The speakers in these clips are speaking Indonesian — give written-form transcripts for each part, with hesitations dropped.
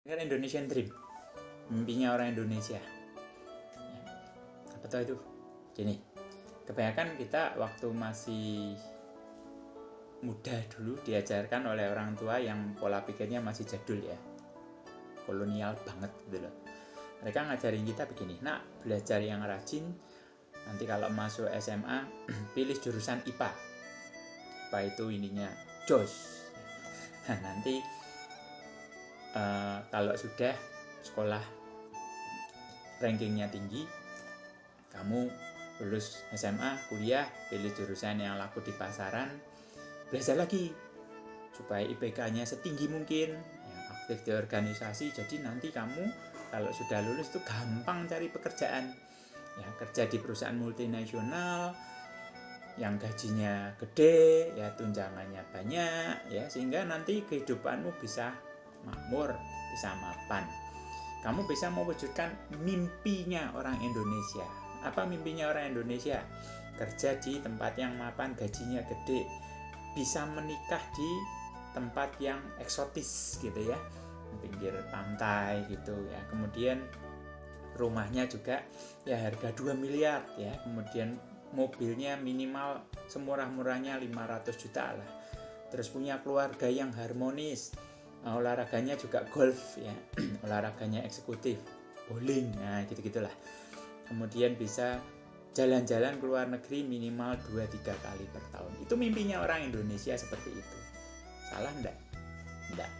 Kan Indonesian Dream, mimpinya orang Indonesia. Apa tuh itu? Gini, kebanyakan kita waktu masih muda dulu diajarkan oleh orang tua yang pola pikirnya masih jadul ya, kolonial banget gitu loh. Mereka ngajarin kita begini, nak belajar yang rajin, nanti kalau masuk SMA pilih jurusan IPA. IPA itu ininya jos. Nah, nanti kalau sudah sekolah rankingnya tinggi, kamu lulus SMA, kuliah, pilih jurusan yang laku di pasaran, belajar lagi supaya IPK-nya setinggi mungkin, ya, aktif di organisasi. Jadi nanti kamu kalau sudah lulus itu gampang cari pekerjaan, ya, kerja di perusahaan multinasional yang gajinya gede, ya, tunjangannya banyak, ya, sehingga nanti kehidupanmu bisa makmur, bisa mapan. Kamu bisa mewujudkan mimpinya orang Indonesia. Apa mimpinya orang Indonesia? Kerja di tempat yang mapan, gajinya gede, bisa menikah di tempat yang eksotis gitu ya, pinggir pantai gitu ya. Kemudian rumahnya juga ya harga 2 miliar ya. Kemudian mobilnya minimal semurah-murahnya 500 juta lah. Terus punya keluarga yang harmonis. Olahraganya juga golf ya, olahraganya eksekutif, bowling, nah gitu-gitulah. Kemudian bisa jalan-jalan ke luar negeri minimal 2-3 kali per tahun. Itu mimpinya orang Indonesia seperti itu. Salah enggak? Enggak.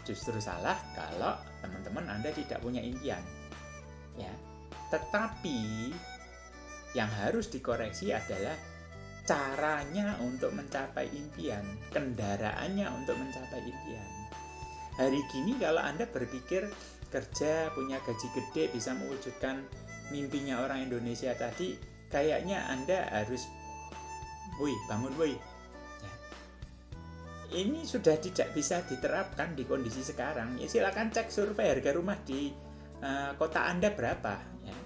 Justru salah kalau teman-teman Anda tidak punya impian. Ya. Tetapi yang harus dikoreksi adalah caranya untuk mencapai impian, kendaraannya untuk mencapai impian. Hari gini kalau Anda berpikir kerja, punya gaji gede, bisa mewujudkan mimpinya orang Indonesia tadi, kayaknya Anda harus bangun ya. Ini sudah tidak bisa diterapkan di kondisi sekarang. Ya, silakan cek survei harga rumah di kota Anda berapa ya.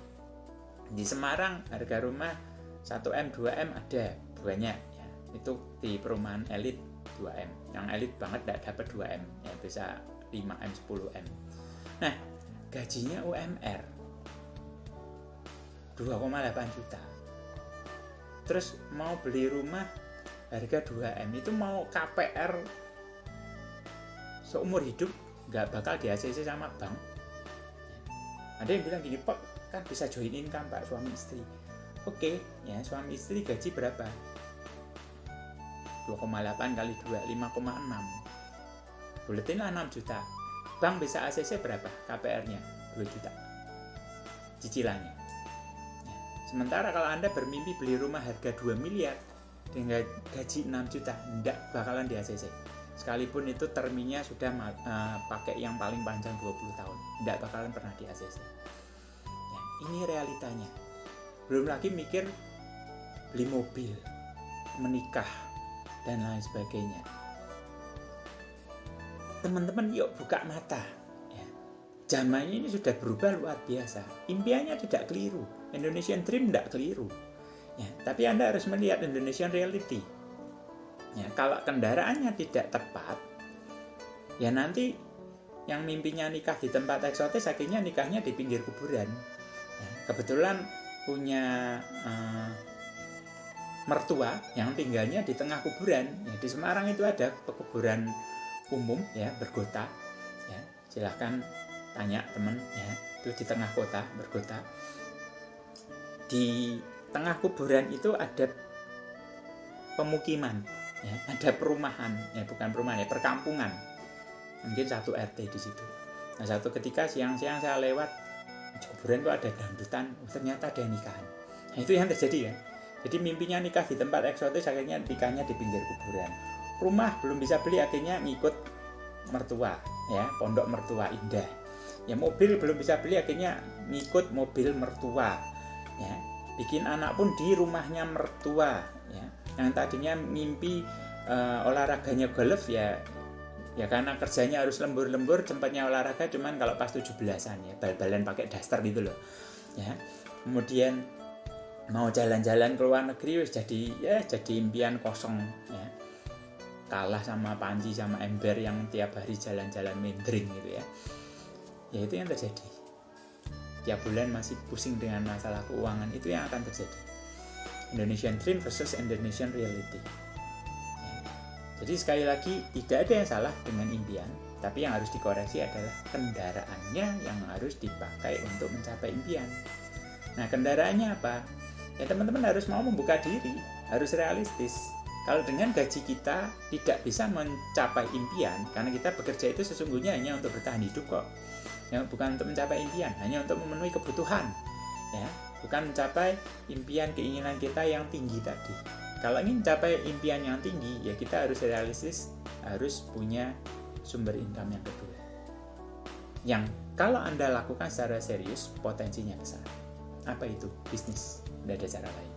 Di Semarang harga rumah 1M, 2M ada banyak ya. Itu di perumahan elit 2M. Yang elit banget tidak dapat 2M ya, bisa 5M, 10M. Nah, gajinya UMR 2,8 juta. Terus mau beli rumah harga 2M, itu mau KPR seumur hidup nggak bakal di ACC sama bank. Ada yang bilang gini, Pak, kan bisa join income Pak, suami istri. Oke, ya, suami istri gaji berapa? 2,8 kali 2, 5,6. Buletinlah 6 juta. Bank bisa ACC berapa? KPR-nya 2 juta. Cicilannya. Ya. Sementara kalau Anda bermimpi beli rumah harga 2 miliar dengan gaji 6 juta, enggak bakalan di ACC. Sekalipun itu termnya sudah pakai yang paling panjang 20 tahun, enggak bakalan pernah di ACC. Ya, ini realitanya. Belum lagi mikir beli mobil, menikah, dan lain sebagainya. Teman-teman yuk buka mata ya. Zamannya ini sudah berubah luar biasa. Impiannya tidak keliru, Indonesian Dream tidak keliru ya. Tapi Anda harus melihat Indonesian Reality ya. Kalau kendaraannya tidak tepat ya, nanti yang mimpinya nikah di tempat eksotis akhirnya nikahnya di pinggir kuburan ya. Kebetulan punya mertua yang tinggalnya di tengah kuburan ya. Di Semarang itu ada pekuburan umum ya, bergota ya. Silahkan tanya teman ya, itu di tengah kota, bergota. Di tengah kuburan itu ada pemukiman ya, ada perumahan ya, bukan perumahan ya, perkampungan, mungkin 1 RT di situ. Nah, satu ketika siang-siang saya lewat di kuburan kok ada dangdutan, ternyata ada nikahan. Nah, itu yang terjadi ya. Jadi mimpinya nikah di tempat eksotis, akhirnya nikahnya di pinggir kuburan. Rumah belum bisa beli, akhirnya ngikut mertua ya, pondok mertua indah ya. Mobil belum bisa beli, akhirnya ngikut mobil mertua ya. Bikin anak pun di rumahnya mertua ya. Yang tadinya mimpi olahraganya golf ya karena kerjanya harus lembur-lembur, sempatnya olahraga cuman kalau pas 17-an ya, bal-balan pakai daster gitu loh ya. Kemudian mau jalan-jalan ke luar negeri jadi impian kosong ya. kalah sama Panji sama Ember yang tiap hari jalan-jalan mendring gitu ya. Ya itu yang terjadi. Tiap bulan masih pusing dengan masalah keuangan, itu yang akan terjadi. Indonesian Dream versus Indonesian Reality. Ya. Jadi sekali lagi tidak ada yang salah dengan impian, tapi yang harus dikoreksi adalah kendaraannya yang harus dipakai untuk mencapai impian. Nah, kendaraannya apa? Ya teman-teman harus mau membuka diri, harus realistis. Kalau dengan gaji kita tidak bisa mencapai impian, karena kita bekerja itu sesungguhnya hanya untuk bertahan hidup kok. Ya, bukan untuk mencapai impian, hanya untuk memenuhi kebutuhan. Ya, bukan mencapai impian keinginan kita yang tinggi tadi. Kalau ingin mencapai impian yang tinggi, ya kita harus realistis, harus punya sumber income yang kedua. Yang kalau Anda lakukan secara serius, potensinya besar. Apa itu? Bisnis. Tidak ada cara lain.